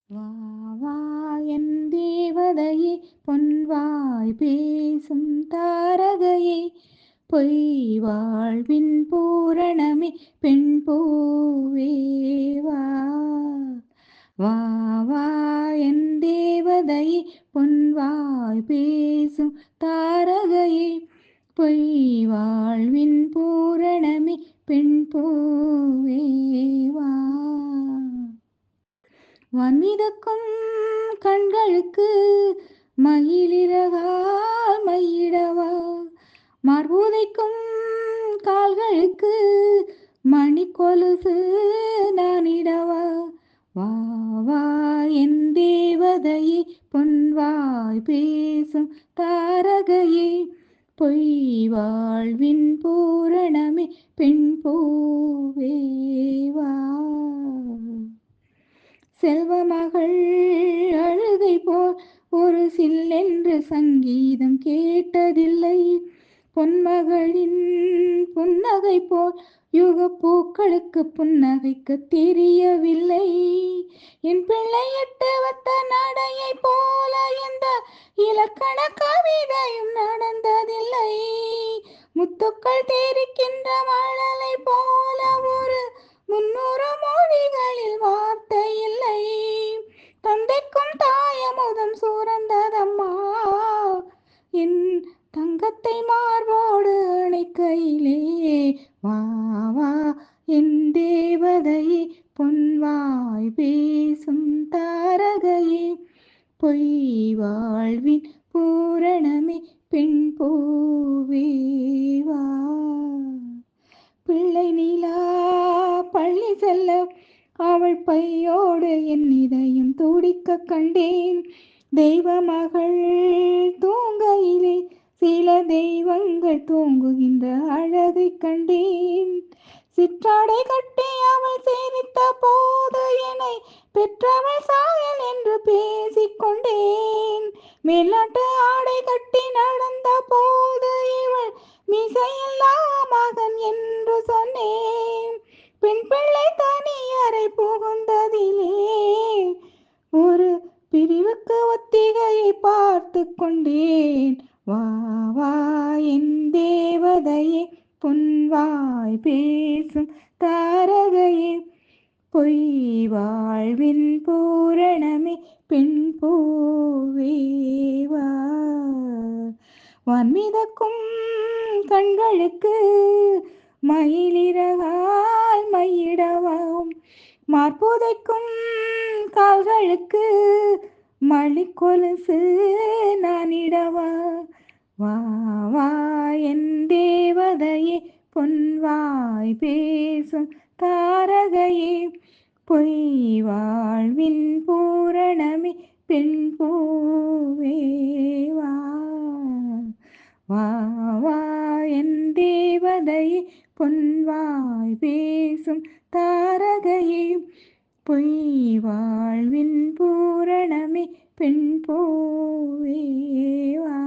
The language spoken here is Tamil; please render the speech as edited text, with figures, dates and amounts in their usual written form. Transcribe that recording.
வா வா என் தேவதையே பொன்வாய் பேசும் தாரகையே பொய் வாழ்வின் பூரணமே பெண் பூவே வா வா வா என் தேவதையே பொன்வாய் பேசும் தாரகையே பொய் வாழ்வின் பூரணமே பெண் பூவே வா வான்மிதக்கும் கண்களுக்கு மயிலிறகால் மையிடவா மார்புதைக்கும் கால்களுக்கு மணிக்கொலுசு நானிடவா வா வா என் தேவதையே பொன்வாய் பேசும் தாரகையே பொய் வாழ்வின் பூரணமே பெண் பூவே வா செல்வமகள் அழுகை போல் ஒரு சில்லென்று சங்கீதம் கேட்டதில்லை. பொன்மகளின் புன்னகை போல் யுகப்பூக்களுக்கு புன்னகைக்க தெரியவில்லை. என் பிள்ளை எட்டு வத்த நடையை போல எந்த இலக்கண கவிதையும் நடந்ததில்லை. முத்துக்கள் தெரிக்கின்ற மழலை போல ஒரு 300 மொழிகளில் வார்த்தை இல்லை. தந்தைக்கும் தாயமுதம் சுரந்ததம்மா என் தங்கத்தை மார்போடு அணைக்கையிலே. வா வா என் தேவதையே பொன்வாய் பேசும் தாரகையே பொய் வாழ்வின் பூரணமே பெண் பூவே வா. பிள்ளை நிலா பள்ளி செல்ல அவள் பையோடு என் இதயம் துடிக்க கண்டேன். தெய்வ மகள் தூங்கையிலே சில தெய்வங்கள் தூங்குகின்ற அழகை கண்டேன். சிற்றாடை கட்டி அவள் சேமித்த போது என்னை பெற்றவள் சாயல் என்று பேசிக்கொண்டேன். மேல்நாட்டு ஆடை கட்டி நடந்த போது இவள் மிசையில்லா மகன் என்று சொன்னேன். பெண் பிள்ளை தனியறை புகுந்ததிலே ஒரு பிரிவுக்கு ஒத்திகையை பார்த்து கொண்டேன். வா வா என் தேவதையே பொன்வாய் பேசும் தாரகையே பொய் வாழ்வின் பூரணமே பெண் பூவே வா. வான்மிதக்கும் கண்களுக்கு மயிலிறகால் மையிடவாம் மார்புதைக்கும் கால்களுக்கு மணிக்கொலுசு நானிடவா. வா வா என் தேவதையே பொன்வாய் பேசும் தாரகையே பொய் வாழ்வின் பூரணமே பெண் பூவே வா. வா வா என் தேவதையே பொன்வாய் பேசும் தாரகையே பொய் வாழ்வின் பூரணமே பெண் பூவே வா.